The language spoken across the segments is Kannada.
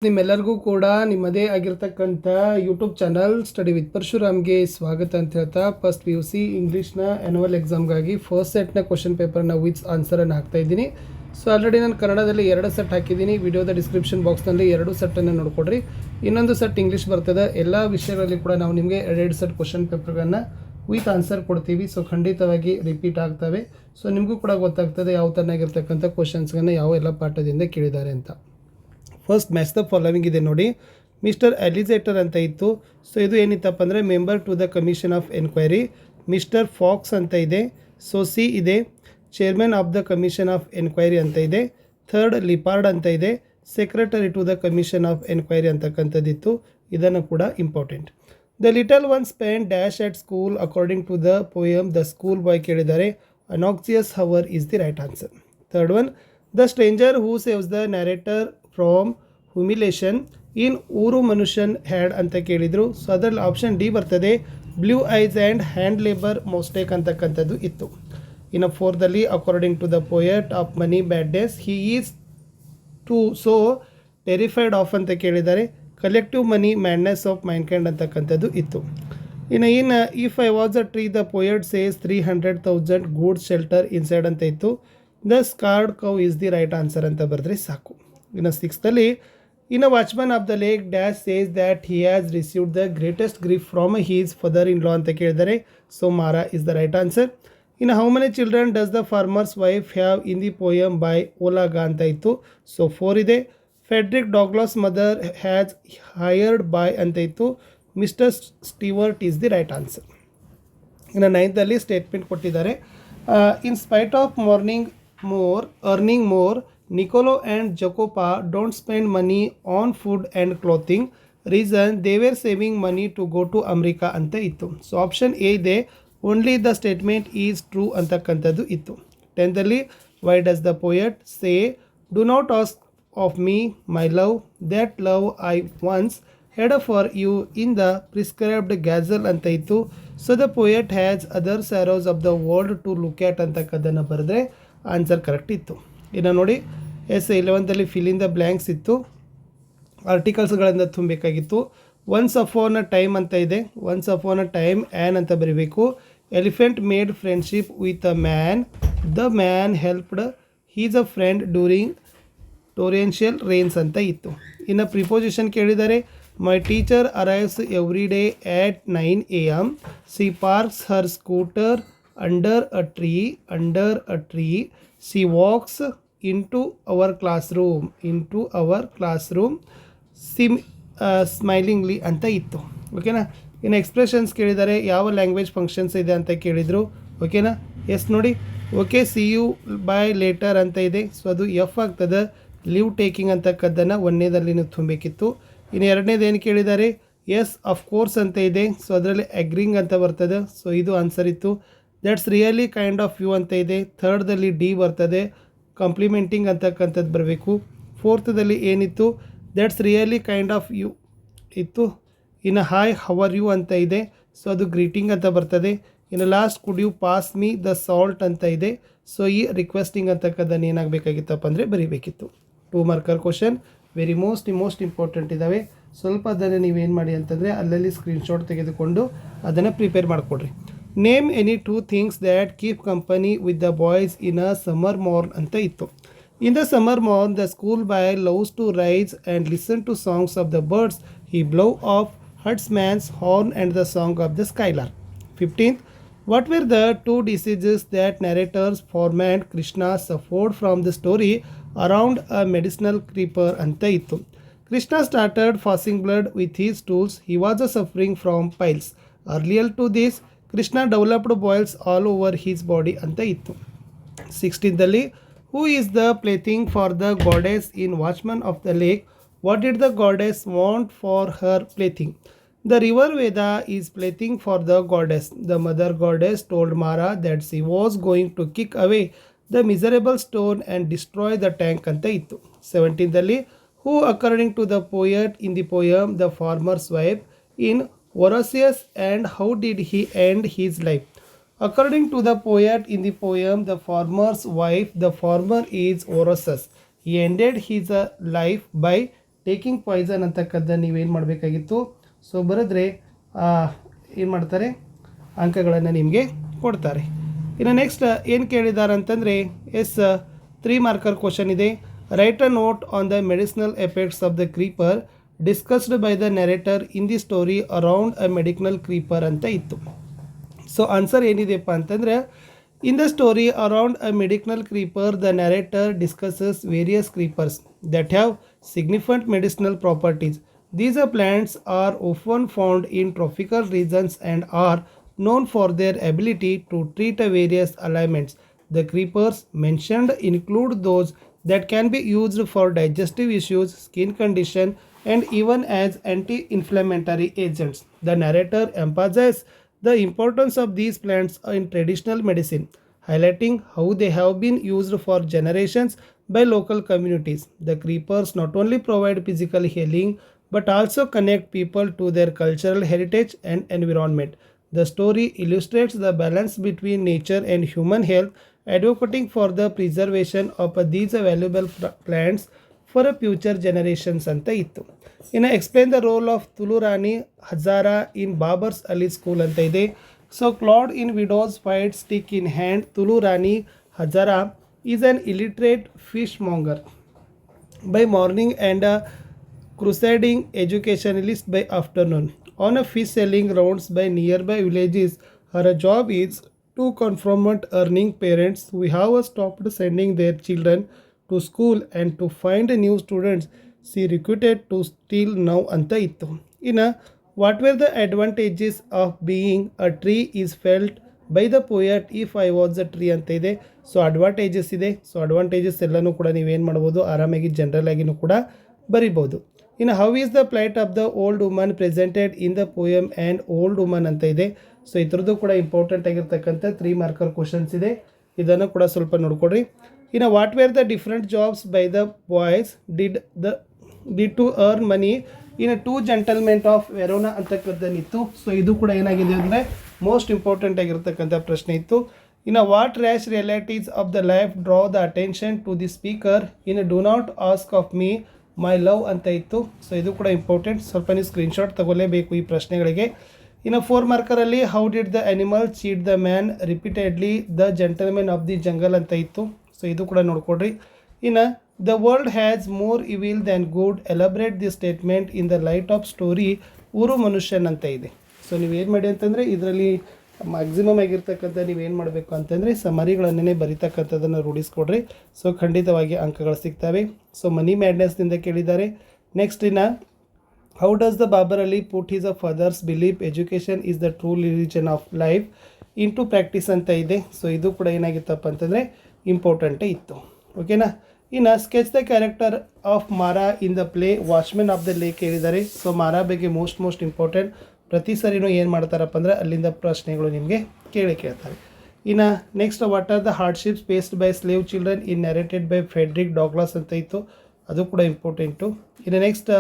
ನಿಮ್ಮೆಲ್ಲರಿಗೂ ಕೂಡ ನಿಮ್ಮದೇ ಆಗಿರ್ತಕ್ಕಂಥ ಯೂಟ್ಯೂಬ್ ಚಾನಲ್ ಸ್ಟಡಿ ವಿತ್ ಪರಶುರಾಮ್ಗೆ ಸ್ವಾಗತ ಅಂತ ಹೇಳ್ತಾ ಫಸ್ಟ್ PUC ಇಂಗ್ಲೀಷ್ನ ಆ್ಯನುವಲ್ ಎಕ್ಸಾಮ್ಗಾಗಿ ಫಸ್ಟ್ ಸೆಟ್ನ ಕ್ವಶನ್ ಪೇಪರ್ನ ವಿತ್ ಆನ್ಸರನ್ನು ಹಾಕ್ತಾ ಇದ್ದೀನಿ. ಸೊ ಆಲ್ರೆಡಿ ನಾನು ಕನ್ನಡದಲ್ಲಿ 2 ಸೆಟ್ ಹಾಕಿದ್ದೀನಿ. ವಿಡಿಯೋದ ಡಿಸ್ಕ್ರಿಪ್ಷನ್ ಬಾಕ್ಸ್ನಲ್ಲಿ 2 ಸೆಟ್ಟನ್ನು ನೋಡ್ಕೊಡ್ರಿ. ಇನ್ನೊಂದು ಸೆಟ್ ಇಂಗ್ಲೀಷ್ ಬರ್ತದೆ. ಎಲ್ಲ ವಿಷಯಗಳಲ್ಲಿ ಕೂಡ ನಾವು ನಿಮಗೆ 2 ಸೆಟ್ ಕ್ವಶನ್ ಪೇಪರ್ಗಳನ್ನು ವಿತ್ ಆನ್ಸರ್ ಕೊಡ್ತೀವಿ. ಸೊ ಖಂಡಿತವಾಗಿ ರಿಪೀಟ್ ಆಗ್ತವೆ. ಸೊ ನಿಮಗೂ ಕೂಡ ಗೊತ್ತಾಗ್ತದೆ ಯಾವ ಥರನಾಗಿರ್ತಕ್ಕಂಥ ಕ್ವಶನ್ಸ್ಗಳನ್ನು ಯಾವ ಎಲ್ಲ ಪಾಠದಿಂದ ಕೇಳಿದ್ದಾರೆ ಅಂತ. ಫಸ್ಟ್ ಮ್ಯಾಚ್ ದ ಫಾಲೋವಿಂಗ್ ಇದೆ ನೋಡಿ. ಮಿಸ್ಟರ್ ಅಲಿಜೇಟರ್ ಅಂತ ಇತ್ತು. ಸೊ ಇದು ಏನಿತ್ತಪ್ಪ ಅಂದರೆ member to the commission of enquiry. Mister Fox ಅಂತ ಇದೆ. ಸೊ ಸಿ ಇದೆ. Chairman of the commission of enquiry ಅಂತ ಇದೆ. ಥರ್ಡ್ ಲಿಪಾರ್ಡ್ ಅಂತ ಇದೆ. Secretary to the commission of enquiry ಅಂತಕ್ಕಂಥದ್ದಿತ್ತು. ಇದನ್ನು ಕೂಡ important. The little one spend dash at school according to the poem the school boy ಕೇಳಿದ್ದಾರೆ. An anxious hour is the right answer. Third one the stranger who saves the narrator from humiliation in Oru Manushyan had ಅಂತ ಕೇಳಿದರು. ಸೊ ಅದರಲ್ಲಿ ಆಪ್ಷನ್ ಡಿ ಬರ್ತದೆ. Blue eyes and hand labour mistake ಅಂತಕ್ಕಂಥದ್ದು ಇತ್ತು. ಇನ್ನು ಫೋರ್ದಲ್ಲಿ according to the poet of many bad days he is too so terrified of ಅಂತ ಕೇಳಿದ್ದಾರೆ. Collective many madness of mankind ಅಂತಕ್ಕಂಥದ್ದು ಇತ್ತು. ಇನ್ನು if I was a tree the poet says 300,000 gods shelter inside ಅಂತ ಇತ್ತು. The sacred cow is the right answer ಅಂತ ಬರೆದ್ರೆ ಸಾಕು. ಇನ್ನು ಸಿಕ್ಸ್ತಲ್ಲಿ in a watchman of the lake dash says that he has received the greatest gift from his father in law ಅಂತ ಕೇಳಿದರೆ. So Mara is the right answer. ಇನ್ನು how many children does the farmer's wife have in the poem by ಓಲಾಗಾ ಅಂತ ಇತ್ತು. ಸೊ 4 ಇದೆ. Frederick Douglass mother has hired by ಅಂತ ಇತ್ತು. Mister Stewart is the right answer. ಇನ್ನು 9th ಸ್ಟೇಟ್ಮೆಂಟ್ ಕೊಟ್ಟಿದ್ದಾರೆ. In spite of earning more Nicolo and Jacopa don't spend money on food and clothing. Reason they were saving money to go to America ಅಂತ ಇತ್ತು. ಸೊ ಆಪ್ಷನ್ ಎ ಇದೆ. Only the statement is true ಅಂತಕ್ಕಂಥದ್ದು ಇತ್ತು. 10th why does the poet say do not ask of me my love that love I once had for you in the prescribed ghazal ಅಂತ ಇತ್ತು. So the poet has other sorrows of the world to look at ಅಂತಕ್ಕದ್ದನ್ನು ಬರೆದ್ರೆ ಆನ್ಸರ್ ಕರೆಕ್ಟ್ ಇತ್ತು. ಇನ್ನು ನೋಡಿ 11th fill in the blanks ಇತ್ತು. ಆರ್ಟಿಕಲ್ಸ್ಗಳಿಂದ ತುಂಬಬೇಕಾಗಿತ್ತು. ಒನ್ಸ್ ಅಫಾನ್ ಅ ಟೈಮ್ ಅಂತ ಇದೆ. Once upon a time an ಅಂತ ಬರೀಬೇಕು. Elephant made friendship with a man. The man helped his a friend during torrential rains ಅಂತ ಇತ್ತು. ಇನ್ನು ಪ್ರಿಪೋಸಿಷನ್ ಕೇಳಿದರೆ. My teacher arrives every day at 9 AM. She parks her scooter under a tree. She walks into our classroom smilingly ಅಂತ ಇತ್ತು. ಓಕೆನಾ. ಇನ್ನು ಎಕ್ಸ್ಪ್ರೆಷನ್ಸ್ ಕೇಳಿದ್ದಾರೆ. ಯಾವ ಲ್ಯಾಂಗ್ವೇಜ್ ಫಂಕ್ಷನ್ಸ್ ಇದೆ ಅಂತ ಕೇಳಿದರು. ಓಕೆನಾ. ಎಸ್ ನೋಡಿ. Okay see you bye later ಅಂತ ಇದೆ. ಸೊ ಅದು ಎಫ್ ಆಗ್ತದೆ. ಲೀವ್ ಟೇಕಿಂಗ್ ಅಂತಕ್ಕದ್ದನ್ನು 1ನೇದಲ್ಲಿ ತುಂಬಬೇಕಿತ್ತು. ಇನ್ನು 2ನೇದು ಏನು ಕೇಳಿದ್ದಾರೆ. ಎಸ್ ಅಫ್ಕೋರ್ಸ್ ಅಂತ ಇದೆ. ಸೊ ಅದರಲ್ಲಿ ಅಗ್ರಿಂಗ್ ಅಂತ ಬರ್ತದೆ. ಸೊ ಇದು ಆನ್ಸರ್ ಇತ್ತು. That's really kind of you ಅಂತ ಇದೆ. 3rdದಲ್ಲಿ ಡಿ ಬರ್ತದೆ. ಕಾಂಪ್ಲಿಮೆಂಟಿಂಗ್ ಅಂತಕ್ಕಂಥದ್ದು ಬರಬೇಕು. 4th ಏನಿತ್ತು. That's really kind of you ಇತ್ತು. ಇನ್ನು ಹಾಯ್ ಹವರ್ ಯು ಅಂತ ಇದೆ. ಸೊ ಅದು ಗ್ರೀಟಿಂಗ್ ಅಂತ ಬರ್ತದೆ. ಇನ್ನು last could you pass me the salt ಅಂತ ಇದೆ. ಸೊ ಈ ರಿಕ್ವೆಸ್ಟಿಂಗ್ ಅಂತಕ್ಕದ್ದನ್ನು ಏನಾಗಬೇಕಾಗಿತ್ತಪ್ಪ ಅಂದರೆ ಬರೀಬೇಕಿತ್ತು. 2 marker question very most important ಇದ್ದಾವೆ. ಸ್ವಲ್ಪ ಅದನ್ನು ನೀವೇನು ಮಾಡಿ ಅಂತಂದರೆ ಅಲ್ಲಲ್ಲಿ ಸ್ಕ್ರೀನ್ಶಾಟ್ ತೆಗೆದುಕೊಂಡು ಅದನ್ನು ಪ್ರಿಪೇರ್ ಮಾಡಿಕೊಡ್ರಿ. Name any 2 things that keep company with the boys in a summer morn ಅಂತ ಇತ್ತು. In the summer morn the school boy loves to rise and listen to songs of the birds. He blow of huntsman's horn and the song of the skylark. 15th what were the 2 diseases that narrators foreman Krishna suffered from the story around a medicinal creeper ಅಂತ ಇತ್ತು. Krishna started passing blood with his tools. He was suffering from piles. Earlier to this Krishna developed boils all over his body ಅಂತ ಇತ್ತು. 16th who is the plaything for the goddess in Watchman of the Lake? What did the goddess want for her plaything? The river Veda is plaything for the goddess. The mother goddess told Mara that she was going to kick away the miserable stone and destroy the tank ಅಂತ ಇತ್ತು. 17th who according to the poet in the poem the farmer's wife in Orosius and how did he end his life? According to the poet in the poem the farmer's wife, the farmer is Orosius. He ended his life by taking poison ಅಂತಕ್ಕಂಥ ನೀವೇನು ಮಾಡಬೇಕಾಗಿತ್ತು. ಸೊ ಬರೆದ್ರೆ ಏನು ಮಾಡ್ತಾರೆ, ಅಂಕಗಳನ್ನು ನಿಮಗೆ ಕೊಡ್ತಾರೆ. ಇನ್ನು ನೆಕ್ಸ್ಟ್ ಏನು ಕೇಳಿದ್ದಾರೆ ಅಂತಂದರೆ ಎಸ್ 3 ಮಾರ್ಕರ್ ಕ್ವಶನ್ ಇದೆ. Write a note on the medicinal effects of the creeper discussed by the narrator in the story around a medical creeper ಅಂತ ಇತ್ತು. ಸೊ ಆನ್ಸರ್ ಏನಿದೆಪ್ಪ ಅಂತಂದರೆ, in the story around a medical creeper the narrator discusses various creepers that have significant medicinal properties. These plants are often found in tropical regions and are known for their ability to treat various ailments. The creepers mentioned include those that can be used for digestive issues, skin condition, and even as anti-inflammatory agents. The narrator emphasizes the importance of these plants in traditional medicine, highlighting how they have been used for generations by local communities. The creepers not only provide physical healing but also connect people to their cultural heritage and environment. The story illustrates the balance between nature and human health, advocating for the preservation of these valuable plants for future generations ಅಂತ ಇತ್ತು. ಇನ್ನು explain the role of Tulurani Hazra in Babar's Ali school ಅಂತ ಇದೆ. So clad in widow's white stick in hand, Tulurani Hazra is an illiterate fishmonger by morning and crusading educationalist by afternoon. On a fish selling rounds by nearby villages, her job is to confront earning parents who have stopped sending their children to school and to find new students she recruited to steal now anta ittu. What were the advantages of being a tree is felt by the poet if I was a tree ಅಂತ ಇದೆ. ಸೊ ಅಡ್ವಾಂಟೇಜಸ್ ಇದೆ. ಸೊ ಅಡ್ವಾಂಟೇಜಸ್ ಎಲ್ಲನೂ ಕೂಡ ನೀವೇನು ಮಾಡ್ಬೋದು, ಆರಾಮಾಗಿ ಜನರಲ್ ಆಗಿನೂ ಕೂಡ ಬರಿಬೋದು. ಇನ್ನು how is the plight of the old woman presented in the poem and old woman ಅಂತ ಇದೆ. ಸೊ ಇದ್ರದ್ದು ಕೂಡ ಇಂಪಾರ್ಟೆಂಟ್ ಆಗಿರ್ತಕ್ಕಂಥ 3 ಮಾರ್ಕರ್ ಕ್ವಶನ್ಸ್ ಇದೆ. ಇದನ್ನು ಕೂಡ ಸ್ವಲ್ಪ ನೋಡ್ಕೊಡ್ರಿ. ಇನ್ನು what were the different jobs by the boys did to earn money in 2 gentlemen of Verona ಅಂತಕ್ಕಂಥದ್ದಿತ್ತು. ಸೊ ಇದು ಕೂಡ ಏನಾಗಿದೆ ಅಂದರೆ ಮೋಸ್ಟ್ ಇಂಪಾರ್ಟೆಂಟ್ ಆಗಿರ್ತಕ್ಕಂಥ ಪ್ರಶ್ನೆ ಇತ್ತು. ಇನ್ನು what harsh realities of the life draw the attention to the speaker in do not ask of me my love ಅಂತ ಇತ್ತು. ಸೊ ಇದು ಕೂಡ ಇಂಪಾರ್ಟೆಂಟ್, ಸ್ವಲ್ಪ ನೀವು ಸ್ಕ್ರೀನ್ಶಾಟ್ ತಗೊಳ್ಳೇಬೇಕು ಈ ಪ್ರಶ್ನೆಗಳಿಗೆ. ಇನ್ನು 4 ಮಾರ್ಕರಲ್ಲಿ how did the animal cheat the man repeatedly the gentlemen of the jungle ಅಂತ ಇತ್ತು. ಸೊ ಇದು ಕೂಡ ನೋಡ್ಕೊಡ್ರಿ. ಇನ್ನು the world has more evil than good, elaborate the statement in the light of story Oru Manushyan ಅಂತ ಇದೆ. ಸೊ ನೀವೇನು ಮಾಡಿ ಅಂತಂದರೆ ಇದರಲ್ಲಿ ಮ್ಯಾಕ್ಸಿಮಮ್ ಆಗಿರ್ತಕ್ಕಂಥ ನೀವೇನು ಮಾಡಬೇಕು ಅಂತಂದರೆ ಸಮರಿಗಳನ್ನೇ ಬರೀತಕ್ಕಂಥದ್ದನ್ನು ರೂಢಿಸ್ಕೊಡ್ರಿ. ಸೊ ಖಂಡಿತವಾಗಿ ಅಂಕಗಳು ಸಿಗ್ತವೆ. ಸೊ ಮನಿ ಮ್ಯಾಡ್ನೆಸ್ನಿಂದ ಕೇಳಿದ್ದಾರೆ. Next how does the Babar Ali put his father's believe education is the true religion of life into practice ಅಂತ ಇದೆ. ಸೊ ಇದು ಕೂಡ ಏನಾಗಿತ್ತಪ್ಪ ಅಂತಂದರೆ ಇಂಪಾರ್ಟೆಂಟೇ ಇತ್ತು. ಓಕೆನಾ. ಇನ್ನು ಸ್ಕೆಚ್ ದ ಕ್ಯಾರೆಕ್ಟರ್ ಆಫ್ ಮಾರಾ in the play watchmen of the lake ಹೇಳಿದ್ದಾರೆ. ಸೊ ಮಾರಾ ಬಗ್ಗೆ ಮೋಸ್ಟ್ ಇಂಪಾರ್ಟೆಂಟ್. ಪ್ರತಿ ಸರಿನೂ ಏನು ಮಾಡ್ತಾರಪ್ಪ ಅಂದರೆ ಅಲ್ಲಿಂದ ಪ್ರಶ್ನೆಗಳು ನಿಮಗೆ ಕೇಳ್ತಾರೆ. ಇನ್ನು next what are the hardships faced by slave children in narrated by Frederick ಡಾಗ್ಲಾಸ್ ಅಂತ ಇತ್ತು. ಅದು ಕೂಡ ಇಂಪಾರ್ಟೆಂಟು. ಇನ್ನು ನೆಕ್ಸ್ಟ್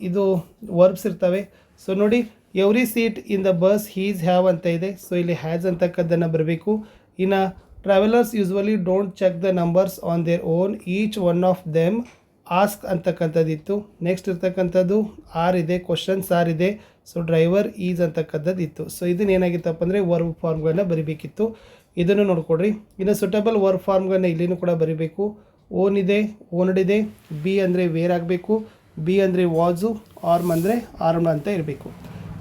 ಇದು ವರ್ಬ್ಸ್ ಇರ್ತವೆ. ಸೊ ನೋಡಿ, every seat in the bus his have ಅಂತ ಇದೆ. ಸೊ ಇಲ್ಲಿ ಹ್ಯಾಸ್ ಅಂತಕ್ಕದ್ದನ್ನು ಬರಬೇಕು. ಇನ್ನು travellers usually don't check the numbers on their own, each one of them ask ಅಂತಕ್ಕಂಥದ್ದಿತ್ತು. ನೆಕ್ಸ್ಟ್ ಇರ್ತಕ್ಕಂಥದ್ದು ಆರ್ ಇದೆ, ಕ್ವಶನ್ಸ್ ಆರ್ ಇದೆ. ಸೊ ಡ್ರೈವರ್ ಈಸ್ ಅಂತಕ್ಕಂಥದ್ದು ಇತ್ತು. ಸೊ ಇದನ್ನು ಏನಾಗಿತ್ತಪ್ಪ ಅಂದರೆ ವರ್ಬ್ ಫಾರ್ಮ್ಗಳನ್ನ ಬರಿಬೇಕಿತ್ತು. ಇದನ್ನು ನೋಡ್ಕೊಡ್ರಿ. ಇನ್ನು ಸುಟೇಬಲ್ ವರ್ಬ್ ಫಾರ್ಮ್ಗಳನ್ನ ಇಲ್ಲಿನೂ ಕೂಡ ಬರಿಬೇಕು. ಓನ್ ಇದೆ, ಓನ್ಡ್ ಇದೆ, ಬಿ ಅಂದರೆ ವೇರ್ ಆಗಬೇಕು, ಬಿ ಅಂದರೆ ವಾಜು, ಆರ್ಮ್ ಅಂದರೆ ಆರ್ಮ್ ಅಂತ ಇರಬೇಕು.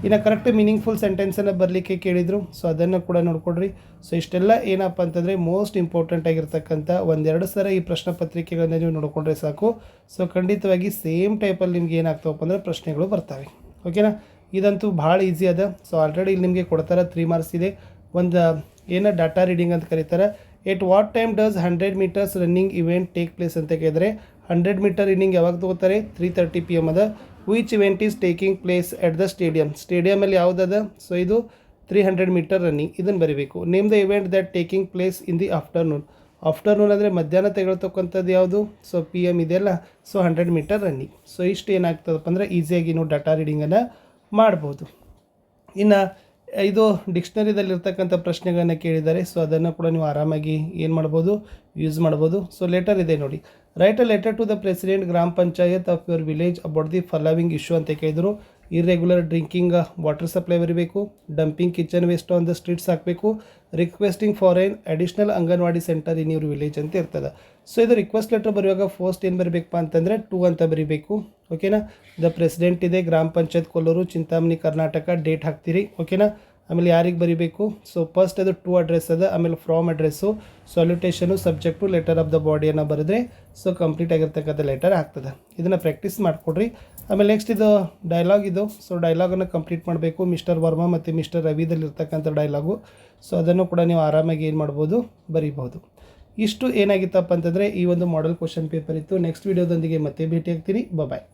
ಇನ್ನು ಕರೆಕ್ಟ್ ಮೀನಿಂಗ್ಫುಲ್ ಸೆಂಟೆನ್ಸನ್ನು ಬರಲಿಕ್ಕೆ ಕೇಳಿದರು. ಸೊ ಅದನ್ನು ಕೂಡ ನೋಡ್ಕೊಡ್ರಿ. ಸೊ ಇಷ್ಟೆಲ್ಲ ಏನಪ್ಪ ಅಂತಂದರೆ ಮೋಸ್ಟ್ ಇಂಪಾರ್ಟೆಂಟ್ ಆಗಿರ್ತಕ್ಕಂಥ 1-2 ಸಲ ಈ ಪ್ರಶ್ನೆ ಪತ್ರಿಕೆಗಳನ್ನು ನೀವು ನೋಡಿಕೊಂಡ್ರೆ ಸಾಕು. ಸೊ ಖಂಡಿತವಾಗಿ ಸೇಮ್ ಟೈಪಲ್ಲಿ ನಿಮ್ಗೆ ಏನಾಗ್ತವಪ್ಪ ಅಂದರೆ ಪ್ರಶ್ನೆಗಳು ಬರ್ತವೆ. ಓಕೆನಾ. ಇದಂತೂ ಭಾಳ ಈಸಿ ಅದ. ಸೊ ಆಲ್ರೆಡಿ ಇಲ್ಲಿ ನಿಮಗೆ ಕೊಡ್ತಾರೆ 3 ಮಾರ್ಕ್ಸ್ ಇದೆ. ಒಂದು ಏನೋ ಡಾಟಾ ರೀಡಿಂಗ್ ಅಂತ ಕರೀತಾರೆ. At what time does 100 metres running event take place ಅಂತ ಕೇಳಿದರೆ 100 ಮೀಟರ್ ರನ್ನಿಂಗ್ ಯಾವಾಗ ತಗೋತಾರೆ? 3:30 PM ಅದ. Which event is taking place at the ಸ್ಟೇಡಿಯಮಲ್ಲಿ ಯಾವುದದ? ಸೊ ಇದು 300 ಮೀಟರ್ ರನ್ನಿಂಗ್. ಇದನ್ನು ಬರೀಬೇಕು. Name the event that taking place in the afternoon. Afternoon ಅಂದರೆ ಮಧ್ಯಾಹ್ನ ತೆಗೊಳ್ತಕ್ಕಂಥದ್ದು ಯಾವುದು? ಸೊ PM ಇದೆಯಲ್ಲ. So 100 metre running. ಸೊ ಇಷ್ಟು ಏನಾಗ್ತದಪ್ಪ ಅಂದರೆ ಈಸಿಯಾಗಿ ನೀವು ಡಾಟಾ ರೀಡಿಂಗನ್ನು ಮಾಡ್ಬೋದು. ಇನ್ನು ಇದು ಡಿಕ್ಷನರಿದಲ್ಲಿರ್ತಕ್ಕಂಥ ಪ್ರಶ್ನೆಗಳನ್ನು ಕೇಳಿದ್ದಾರೆ. ಸೊ ಅದನ್ನು ಕೂಡ ನೀವು ಆರಾಮಾಗಿ ಏನು ಮಾಡ್ಬೋದು? ಯೂಸ್ ಮಾಡ್ಬೋದು. ಸೊ ಲೆಟರ್ ಇದೆ ನೋಡಿ. Write a letter to the president gram panchayat of your village about the following issue ಅಂತ ಕೇಳಿದರು. ಇರ್ರೆಗ್ಯುಲರ್ ಡ್ರಿಂಕಿಂಗ್ ವಾಟರ್ ಸಪ್ಲೈ ಬರೀಬೇಕು, dumping kitchen waste on the streets ಹಾಕಬೇಕು, requesting for an additional anganwadi centre in your village ಅಂತ ಇರ್ತದೆ. ಸೊ ಇದು ರಿಕ್ವೆಸ್ಟ್ ಲೆಟರ್ ಬರೆಯುವಾಗ ಫಸ್ಟ್ ಏನು ಬರೀಬೇಕಪ್ಪ ಅಂತಂದರೆ 2 ಅಂತ ಬರೀಬೇಕು. ಓಕೆನಾ. ದ ಪ್ರೆಸಿಡೆಂಟ್ ಇದೆ, ಗ್ರಾಮ ಪಂಚಾಯತ್ ಕೊಲ್ಲೂರು, ಚಿಂತಾಮಣಿ, ಕರ್ನಾಟಕ, ಡೇಟ್ ಹಾಕ್ತೀರಿ. ಓಕೆನಾ. ಆಮೇಲೆ ಯಾರಿಗೆ ಬರೀಬೇಕು, ಸೊ ಫಸ್ಟ್ ಅದು ಟು ಅಡ್ರೆಸ್ ಅದ, ಆಮೇಲೆ from address, salutation, subject, letter of the ಬಾಡಿಯನ್ನು ಬರೆದ್ರೆ ಸೊ ಕಂಪ್ಲೀಟ್ ಆಗಿರ್ತಕ್ಕಂಥ ಲೆಟರ್ ಆಗ್ತದೆ. ಇದನ್ನು ಪ್ರಾಕ್ಟೀಸ್ ಮಾಡಿಕೊಡ್ರಿ. ಆಮೇಲೆ ನೆಕ್ಸ್ಟ್ ಇದು ಡೈಲಾಗ್ ಇದು. ಸೊ ಡೈಲಾಗನ್ನು ಕಂಪ್ಲೀಟ್ ಮಾಡಬೇಕು. ಮಿಸ್ಟರ್ ವರ್ಮಾ ಮತ್ತು ಮಿಸ್ಟರ್ ರವಿದಲ್ಲಿರ್ತಕ್ಕಂಥ ಡೈಲಾಗು. ಸೊ ಅದನ್ನು ಕೂಡ ನೀವು ಆರಾಮಾಗಿ ಏನು ಮಾಡ್ಬೋದು, ಬರೀಬೋದು. ಇಷ್ಟು ಏನಾಗಿತ್ತಪ್ಪ ಅಂತಂದರೆ ಈ ಒಂದು ಮಾಡೆಲ್ ಕ್ವಶನ್ ಪೇಪರ್ ಇತ್ತು. ನೆಕ್ಸ್ಟ್ ವೀಡಿಯೋದೊಂದಿಗೆ ಮತ್ತೆ ಭೇಟಿ ಆಗ್ತೀನಿ. ಬಾಯ್.